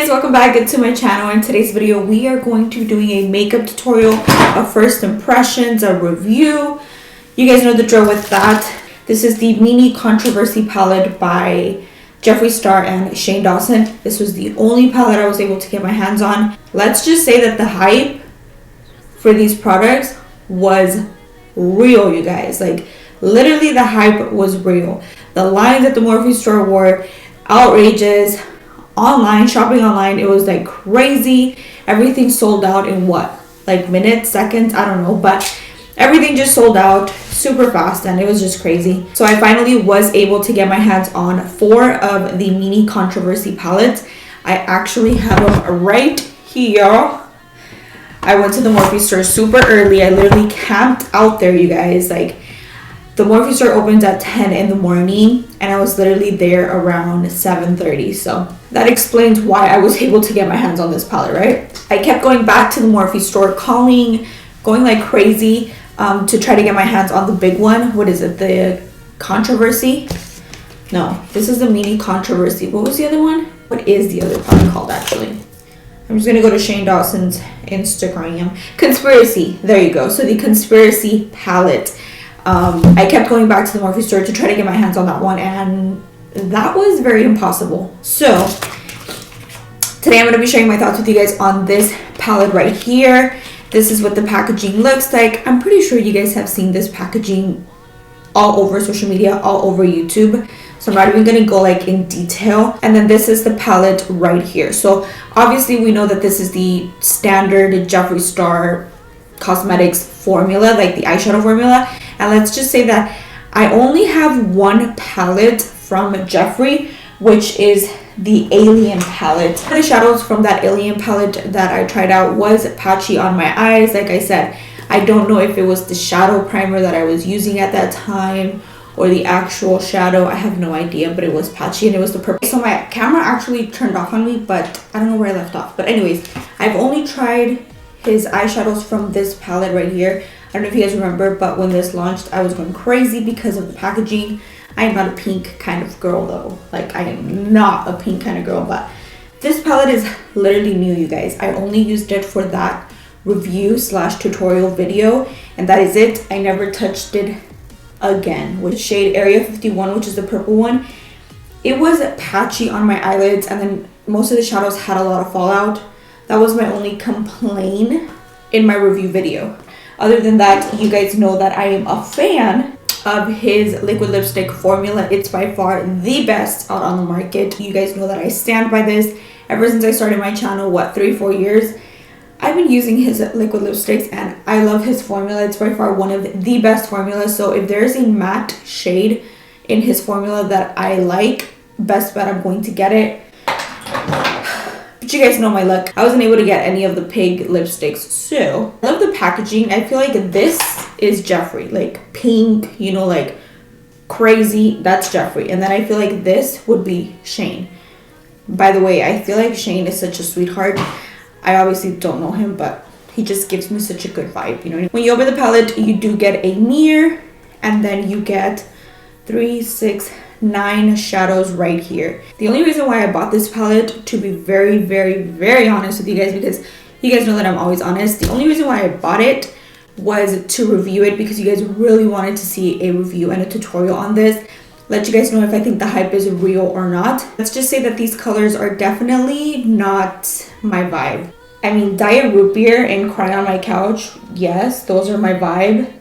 guys, welcome back to my channel. In today's video we are going to be doing a makeup tutorial, a first impressions, a review. You guys know the drill with that. This is the Mini Controversy palette by Jeffree Star and Shane Dawson. This was the only palette I was able to get my hands on. Let's just say that the hype for these products was real, you guys. Like literally the hype was real. The lines at the Morphe store were outrageous. Online shopping online, it was like crazy. Everything sold out in what, like minutes, seconds, I don't know, but everything just sold out super fast and it was just crazy. So I finally was able to get my hands on 4 of the Mini Controversy palettes. I actually have them right here. I went to the Morphe store super early. I literally camped out there, you guys. Like the Morphe store opens at 10 in the morning and I was literally there around 7:30. So that explains why I was able to get my hands on this palette, right? I kept going back to the Morphe store, going like crazy to try to get my hands on the big one. What is it? The Controversy? No, this is the Mini Controversy. What was the other one? What is the other palette called actually? I'm just gonna go to Shane Dawson's Instagram. Conspiracy. There you go. So the Conspiracy palette. I kept going back to the Morphe store to try to get my hands on that one, and that was very impossible. So today I'm going to be sharing my thoughts with you guys on this palette right here. This is what the packaging looks like. I'm pretty sure you guys have seen this packaging all over social media, all over YouTube. So I'm not even going to go like in detail. And then this is the palette right here. So obviously we know that this is the standard Jeffree Star Cosmetics formula, like the eyeshadow formula. And let's just say that I only have one palette from Jeffree, which is the Alien palette. The shadows from that Alien palette that I tried out was patchy on my eyes. Like I said, I don't know if it was the shadow primer that I was using at that time or the actual shadow. I have no idea, but it was patchy and it was the purple. So my camera actually turned off on me, but I don't know where I left off. But anyways, I've only tried his eyeshadows from this palette right here. I don't know if you guys remember, but when this launched, I was going crazy because of the packaging. I am not a pink kind of girl though. Like I am not a pink kind of girl, but this palette is literally new, you guys. I only used it for that review / tutorial video, and that is it. I never touched it again. With shade Area 51, which is the purple one, it was patchy on my eyelids, and then most of the shadows had a lot of fallout. That was my only complaint in my review video. Other than that, you guys know that I am a fan of his liquid lipstick formula. It's by far the best out on the market. You guys know that I stand by this. Ever since I started my channel, what, 3-4 years, I've been using his liquid lipsticks and I love his formula. It's by far one of the best formulas. So if there's a matte shade in his formula that I like, best bet I'm going to get it. But you guys know my luck. I wasn't able to get any of the pig lipsticks. So I love the packaging. I feel like this is Jeffree, like pink, you know, like crazy. That's Jeffree. And then I feel like this would be Shane. By the way, I feel like Shane is such a sweetheart. I obviously don't know him, but he just gives me such a good vibe, you know. When you open the palette, you do get a mirror, and then you get 3, 6, 9 shadows right here. The only reason why I bought this palette, to be very, very, very honest with you guys, because you guys know that I'm always honest, the only reason why I bought it was to review it, because you guys really wanted to see a review and a tutorial on this. Let you guys know if I think the hype is real or not. Let's just say that these colors are definitely not my vibe. I mean, Diet Root Beer and Cry on My Couch, yes, those are my vibe.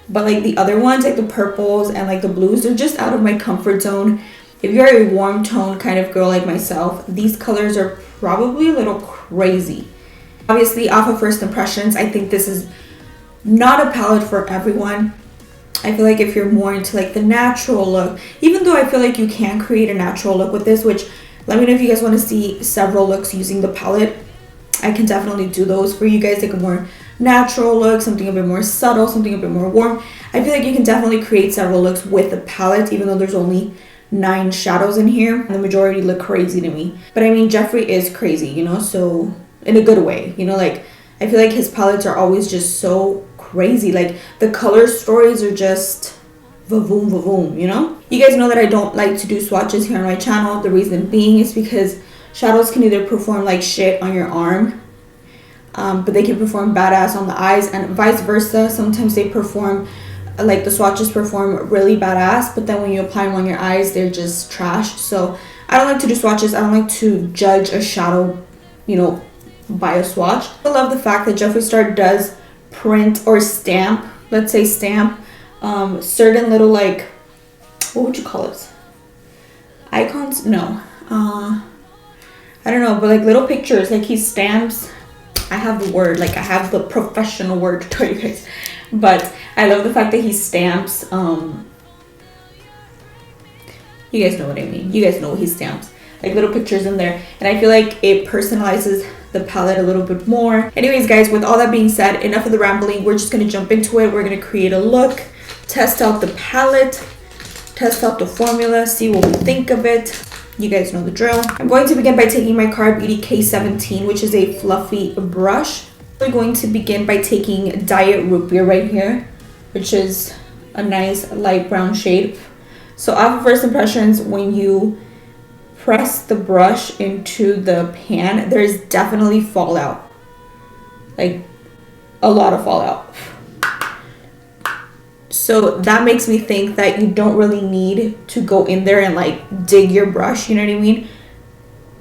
But like the other ones, like the purples and like the blues, they're just out of my comfort zone. If you're a warm tone kind of girl like myself, these colors are probably a little crazy. Obviously, off of first impressions, I think this is not a palette for everyone. I feel like if you're more into like the natural look, even though I feel like you can create a natural look with this, which let me know if you guys want to see several looks using the palette. I can definitely do those for you guys, like a more natural look, something a bit more subtle, something a bit more warm. I feel like you can definitely create several looks with the palette, even though there's only 9 shadows in here. And the majority look crazy to me. But I mean, Jeffree is crazy, you know, so in a good way, you know, like I feel like his palettes are always just so crazy. Like the color stories are just vavoom, you know? You guys know that I don't like to do swatches here on my channel. The reason being is because shadows can either perform like shit on your arm, but they can perform badass on the eyes, and vice versa. Sometimes they perform, like the swatches perform really badass, but then when you apply them on your eyes, they're just trash. So I don't like to do swatches. I don't like to judge a shadow, you know, by a swatch. I love the fact that Jeffree Star does print or stamp, let's say stamp, certain little, like, what would you call it? Icons? No. I don't know, but like little pictures, like he stamps. I have the word, like I have the professional word to tell you guys, but I love the fact that he stamps. You guys know what I mean. You guys know what he stamps, like little pictures in there, and I feel like it personalizes the palette a little bit more. Anyways, guys, with all that being said, enough of the rambling. We're just gonna jump into it. We're gonna create a look, test out the palette, test out the formula, see what we think of it. You guys know the drill. I'm going to begin by taking my Cara Beauty K17, which is a fluffy brush. We're going to begin by taking Diet Root Beer right here, which is a nice light brown shade. So off of first impressions, when you press the brush into the pan, there's definitely fallout, like a lot of fallout. So that makes me think that you don't really need to go in there and like dig your brush, you know what I mean?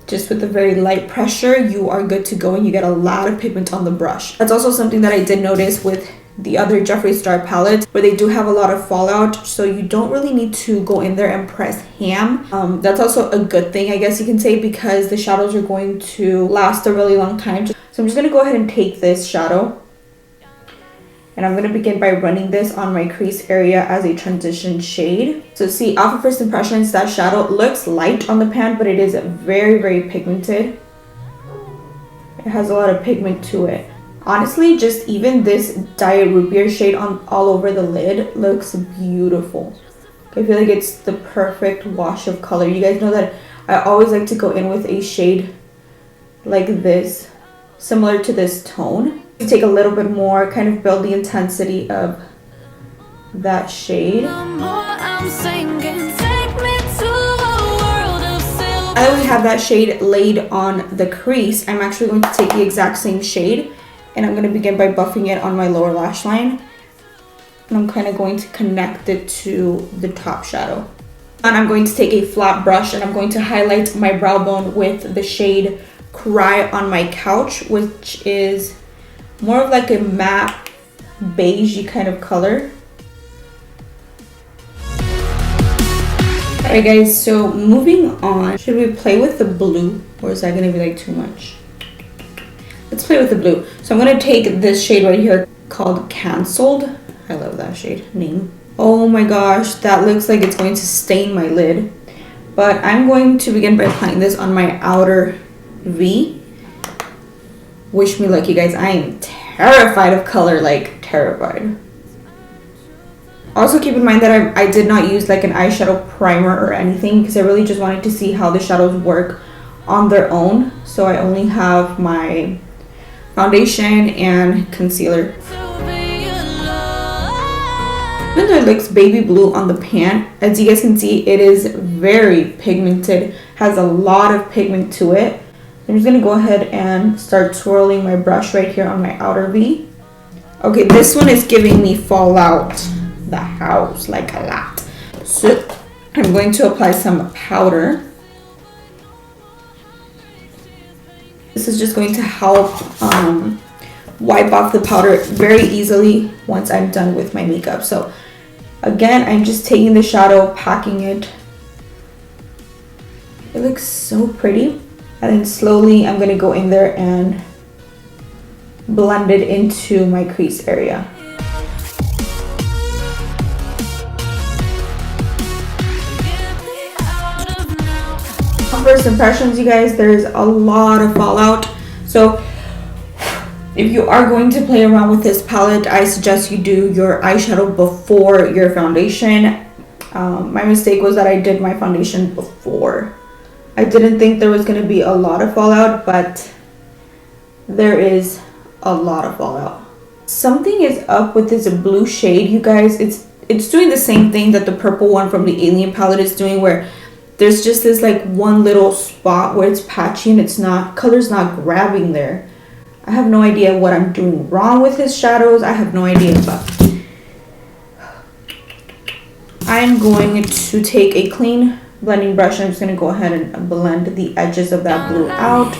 Just with a very light pressure, you are good to go and you get a lot of pigment on the brush. That's also something that I did notice with the other Jeffree Star palettes, where they do have a lot of fallout, so you don't really need to go in there and press ham. That's also a good thing, I guess you can say, because the shadows are going to last a really long time. So I'm just going to go ahead and take this shadow, and I'm going to begin by running this on my crease area as a transition shade. So see, off of first impressions, that shadow looks light on the pan, but it is very, very pigmented. It has a lot of pigment to it. Honestly, just even this Diet Root Beer shade on all over the lid looks beautiful. I feel like it's the perfect wash of color. You guys know that I always like to go in with a shade like this, similar to this tone. Take a little bit more, kind of build the intensity of that shade. Now that we have that shade laid on the crease, I'm actually going to take the exact same shade, and I'm going to begin by buffing it on my lower lash line. And I'm kind of going to connect it to the top shadow. And I'm going to take a flat brush and I'm going to highlight my brow bone with the shade Cry on My Couch, which is more of like a matte beige kind of color. Alright guys, so moving on. Should we play with the blue, or is that going to be like too much? Let's play with the blue. So I'm going to take this shade right here called Cancelled. I love that shade name. Oh my gosh, that looks like it's going to stain my lid. But I'm going to begin by applying this on my outer V. Wish me luck, you guys. I am terrified of color, like terrified. Also keep in mind that I did not use like an eyeshadow primer or anything, because I really just wanted to see how the shadows work on their own. So I only have my foundation and concealer. Even though it looks baby blue on the pan, as you guys can see, it is very pigmented, has a lot of pigment to it. I'm just gonna go ahead and start swirling my brush right here on my outer V. Okay, this one is giving me fallout the house like a lot. So I'm going to apply some powder. This is just going to help wipe off the powder very easily once I'm done with my makeup. So again, I'm just taking the shadow, packing it. It looks so pretty. And then slowly I'm going to go in there and blend it into my crease area. First impressions, you guys, there's a lot of fallout. So if you are going to play around with this palette, I suggest you do your eyeshadow before your foundation. My mistake was that I did my foundation before. I didn't think there was going to be a lot of fallout, but there is a lot of fallout. Something is up with this blue shade, you guys. It's doing the same thing that the purple one from the Alien palette is doing, where there's just this like one little spot where it's patchy and it's not, color's not grabbing there. I have no idea what I'm doing wrong with his shadows. I have no idea, but I'm going to take a clean blending brush and I'm just going to go ahead and blend the edges of that blue out.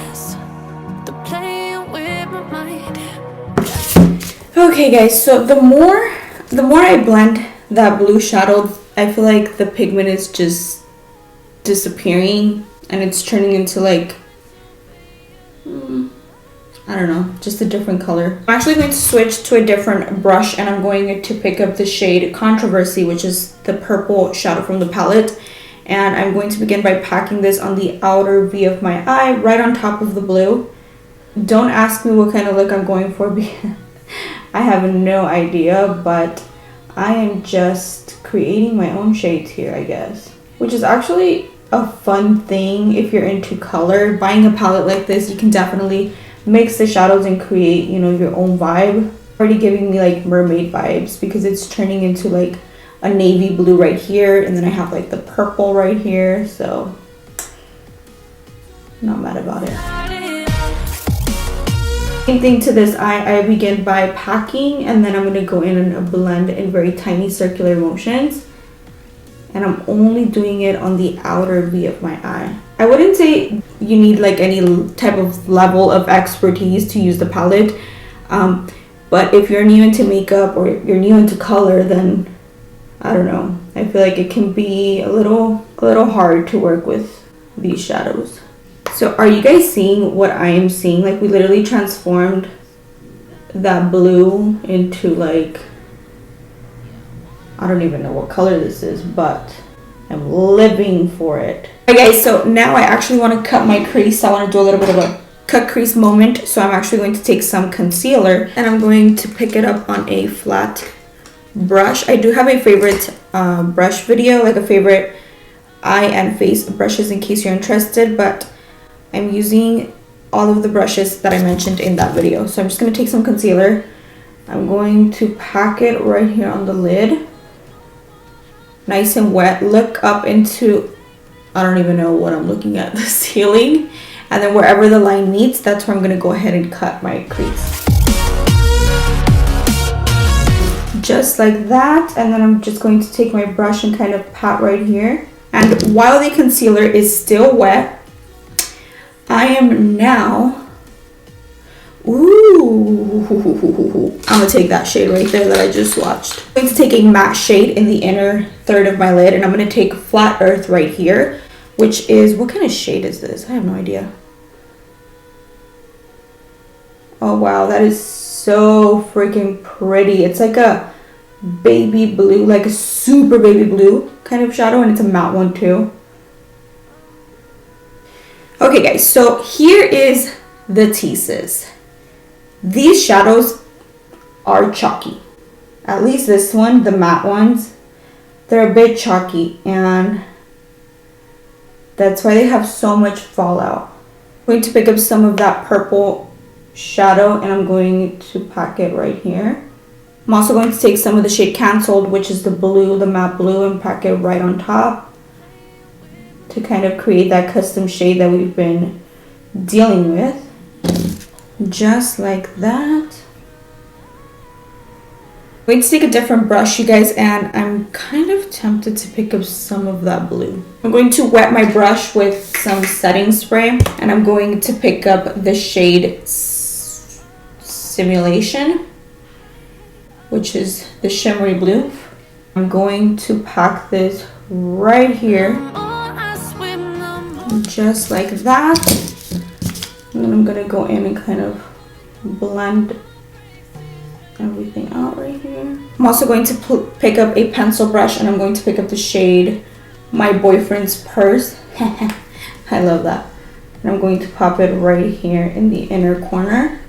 Okay guys, so the more I blend that blue shadow, I feel like the pigment is just disappearing and it's turning into like, I don't know, just a different color. I'm actually going to switch to a different brush and I'm going to pick up the shade Controversy, which is the purple shadow from the palette. And I'm going to begin by packing this on the outer V of my eye, right on top of the blue. Don't ask me what kind of look I'm going for because I have no idea, but I am just creating my own shades here, I guess. Which is actually a fun thing if you're into color. Buying a palette like this, you can definitely mix the shadows and create, you know, your own vibe. Already giving me like mermaid vibes because it's turning into like a navy blue right here, and then I have like the purple right here, so not mad about it. Same thing to this eye, I begin by packing and then I'm going to go in and blend in very tiny circular motions, and I'm only doing it on the outer V of my eye. I wouldn't say you need like any type of level of expertise to use the palette, but if you're new into makeup or you're new into color, then I don't know, I feel like it can be a little hard to work with these shadows. So are you guys seeing what I am seeing? Like we literally transformed that blue into like, I don't even know what color this is, but I'm living for it. Okay guys, so now I actually want to cut my crease. I want to do a little bit of a cut crease moment. So I'm actually going to take some concealer and I'm going to pick it up on a flat brush. I do have a favorite brush video, like a favorite eye and face brushes in case you're interested, but I'm using all of the brushes that I mentioned in that video. So I'm just going to take some concealer. I'm going to pack it right here on the lid. Nice and wet. Look up into, I don't even know what I'm looking at, the ceiling. And then wherever the line meets, that's where I'm going to go ahead and cut my crease. Just like that. And then I'm just going to take my brush and kind of pat right here. And while the concealer is still wet, I am now, ooh, I'm going to take that shade right there that I just swatched. I'm going to take a matte shade in the inner third of my lid, and I'm going to take Flat Earth right here, which is, what kind of shade is this? I have no idea. Oh wow, that is so freaking pretty. It's like a baby blue, like a super baby blue kind of shadow, and it's a matte one too. Okay guys, so here is the teases. These shadows are chalky. At least this one, the matte ones, they're a bit chalky, and that's why they have so much fallout. I'm going to pick up some of that purple shadow and I'm going to pack it right here. I'm also going to take some of the shade Cancelled, which is the blue, the matte blue, and pack it right on top to kind of create that custom shade that we've been dealing with. Just like that. I'm going to take a different brush, you guys, and I'm kind of tempted to pick up some of that blue. I'm going to wet my brush with some setting spray, and I'm going to pick up the shade Simulation, which is the shimmery blue. I'm going to pack this right here, just like that. And then I'm gonna go in and kind of blend everything out right here. I'm also going to pick up a pencil brush and I'm going to pick up the shade My Boyfriend's Purse. I love that. And I'm going to pop it right here in the inner corner.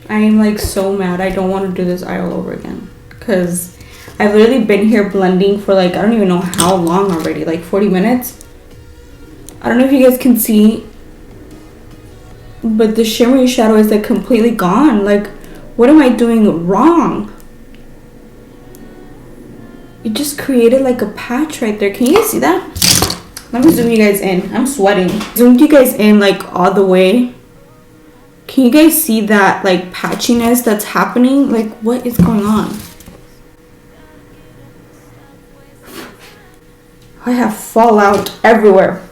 I am like so mad. I don't want to do this eye all over again because I've literally been here blending for like, I don't even know how long already, like 40 minutes. I don't know if you guys can see, but the shimmery shadow is like completely gone. Like, what am I doing wrong? it just created like a patch right there. Can you guys see that? Let me zoom you guys in. I'm sweating. Zoomed you guys in like all the way. Can you guys see that like patchiness that's happening? Like, what is going on? I have fallout everywhere.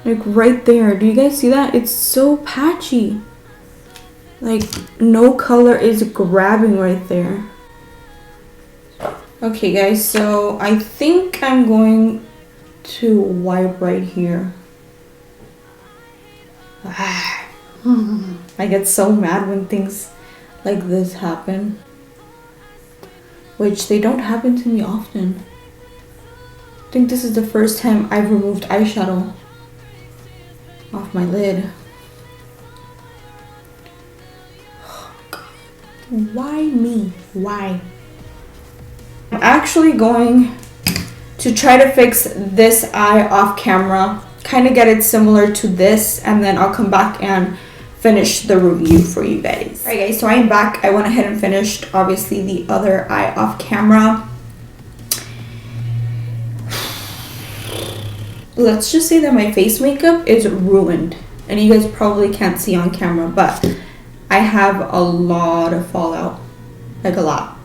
Like right there. Do you guys see that? It's so patchy. Like no color is grabbing right there. Okay guys, so I think I'm going to wipe right here. I get so mad when things like this happen, which they don't happen to me often. I think this is the first time I've removed eyeshadow off my lid. Oh my god. Why me? Why? I'm actually going to try to fix this eye off camera, kind of get it similar to this, and then I'll come back and finish the review for you guys. Alright guys, so I am back. I went ahead and finished obviously the other eye off camera. Let's just say that my face makeup is ruined, and you guys probably can't see on camera, but I have a lot of fallout, like a lot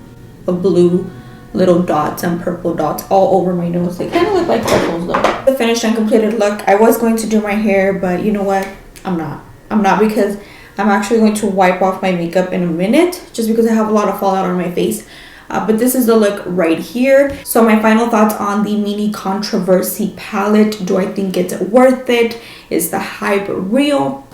of blue little dots and purple dots all over my nose. They kind of look like freckles though. The finished and completed look. I was going to do my hair, but you know what? I'm not because I'm actually going to wipe off my makeup in a minute just because I have a lot of fallout on my face. But this is the look right here. So my final thoughts on the Mini Controversy palette. Do I think it's worth it? Is the hype real?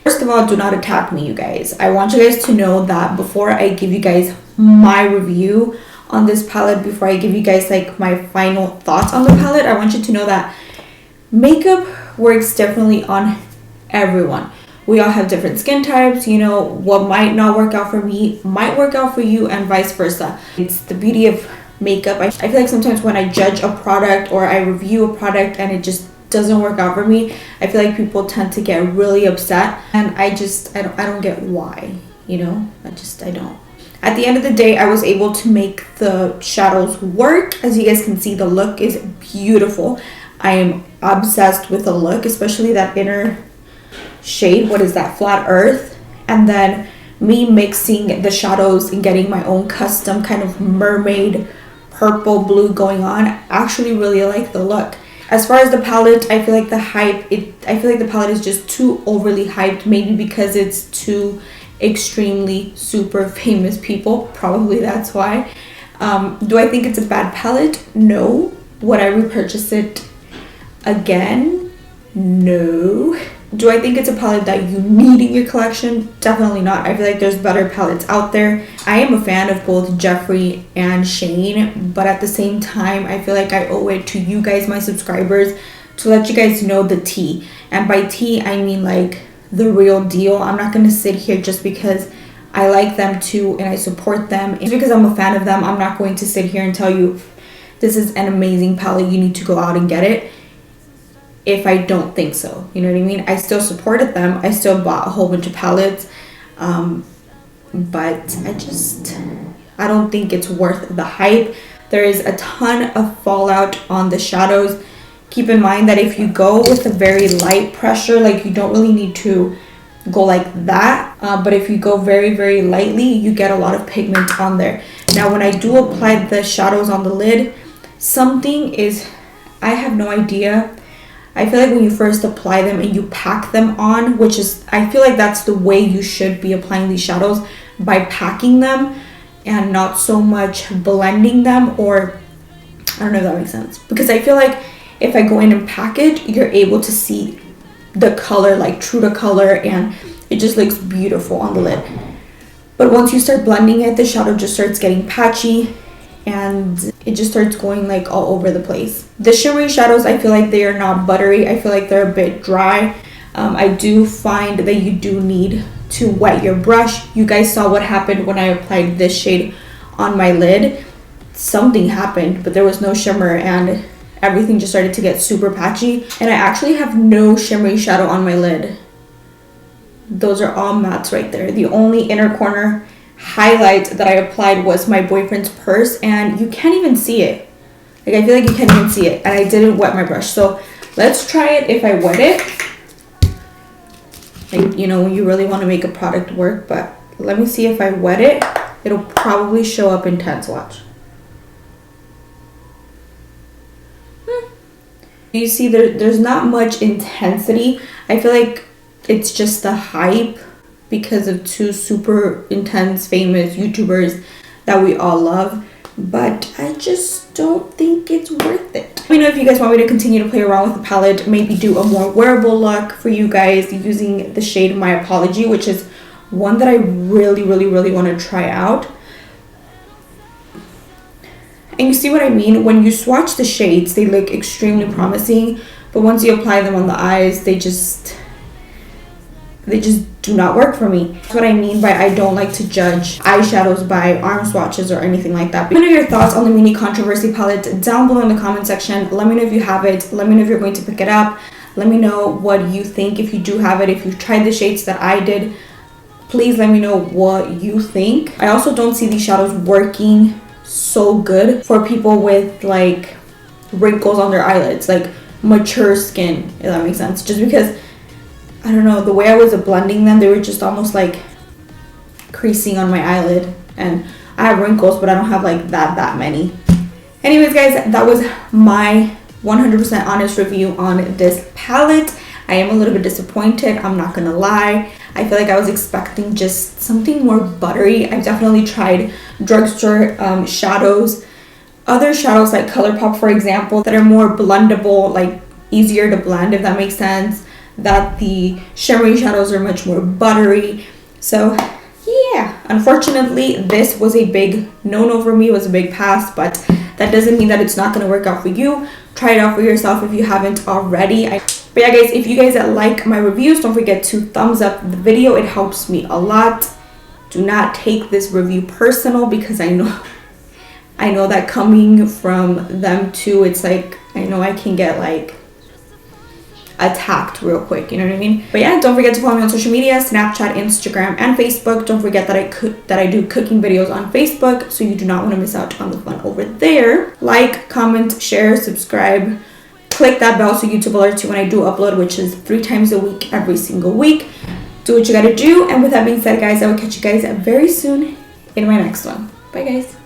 First of all, do not attack me, you guys. I want you guys to know that before I give you guys my review on this palette, before I give you guys like my final thoughts on the palette, I want you to know that makeup works definitely on everyone. We all have different skin types. You know, what might not work out for me might work out for you, and vice versa. It's the beauty of makeup. I feel like sometimes when I judge a product or I review a product and it just doesn't work out for me, I feel like people tend to get really upset, and I don't get why, you know. I don't. At the end of the day, I was able to make the shadows work. As you guys can see, the look is beautiful. I am obsessed with the look, especially that inner shade. What is that? Flat Earth. And then me mixing the shadows and getting my own custom kind of mermaid purple blue going on. I actually really like the look. As far as the palette, I feel like the palette is just too overly hyped, maybe because it's too extremely super famous people. Probably that's why. Do I think it's a bad palette? No. Would I repurchase it again? No. Do I think it's a palette that you need in your collection? Definitely not. I feel like there's better palettes out there. I am a fan of both Jeffree and Shane, but at the same time, I feel like I owe it to you guys, my subscribers, to let you guys know the tea. And by tea, I mean like the real deal. I'm not going to sit here just because I like them too and I support them. Just because I'm a fan of them, I'm not going to sit here and tell you this is an amazing palette, you need to go out and get it, if I don't think so. You know what I mean? I still supported them. I still bought a whole bunch of palettes. But I don't think it's worth the hype. There is a ton of fallout on the shadows. Keep in mind that if you go with a very light pressure, like you don't really need to go like that. But if you go very, very lightly, you get a lot of pigment on there. Now, when I do apply the shadows on the lid, I have no idea. I feel like when you first apply them and you pack them on, which is, I feel like that's the way you should be applying these shadows, by packing them and not so much blending them, or I don't know if that makes sense. Because I feel like if I go in and pack it, you're able to see the color, like true to color, and it just looks beautiful on the lid. But once you start blending it, the shadow just starts getting patchy and it just starts going like all over the place. The shimmery shadows, I feel like they are not buttery. I feel like they're a bit dry. I do find that you do need to wet your brush. You guys saw what happened when I applied this shade on my lid. Something happened, but there was no shimmer and everything just started to get super patchy. And I actually have no shimmery shadow on my lid. Those are all mattes right there. The only inner corner highlight that I applied was my boyfriend's purse, and you can't even see it. Like, I feel like you can't even see it, and I didn't wet my brush. So let's try it if I wet it. Like, you know, when you really want to make a product work, but let me see if I wet it. It'll probably show up intense. Watch. You see, there's not much intensity. I feel like it's just the hype because of two super intense famous YouTubers that we all love, but I just don't think it's worth it. Let me know if you guys want me to continue to play around with the palette, maybe do a more wearable look for you guys using the shade My Apology, which is one that I really want to try out. And you see what I mean? When you swatch the shades, they look extremely promising, but once you apply them on the eyes, they just do not work for me. That's what I mean by I don't like to judge eyeshadows by arm swatches or anything like that. Let me know your thoughts on the Mini Controversy palette down below in the comment section. Let me know if you have it. Let me know if you're going to pick it up. Let me know what you think if you do have it. If you've tried the shades that I did, please let me know what you think. I also don't see these shadows working so good for people with like wrinkles on their eyelids, like mature skin, if that makes sense. Just because, I don't know, the way I was blending them, they were just almost like creasing on my eyelid, and I have wrinkles, but I don't have like that many. Anyways, guys, that was my 100% honest review on this palette. I am a little bit disappointed, I'm not gonna lie. I feel like I was expecting just something more buttery. I've definitely tried drugstore shadows, other shadows like ColourPop, for example, that are more blendable, like easier to blend, if that makes sense. That the shimmery shadows are much more buttery. So yeah, unfortunately, this was a big no-no for me. It was a big pass, but that doesn't mean that it's not going to work out for you. Try it out for yourself if you haven't already. But yeah, guys, if you guys like my reviews, don't forget to thumbs up the video. It helps me a lot. Do not take this review personal, because I know that coming from them too, it's like, I know I can get like attacked real quick, you know what I mean? But yeah, don't forget to follow me on social media, Snapchat, Instagram, and Facebook. Don't forget that I do cooking videos on Facebook, so you do not want to miss out on the fun over there. Like, comment, share, subscribe, click that bell so YouTube alerts you when I do upload, which is 3 times a week, every single week. Do what you gotta do, and with that being said, guys, I will catch you guys very soon in my next one. Bye, guys.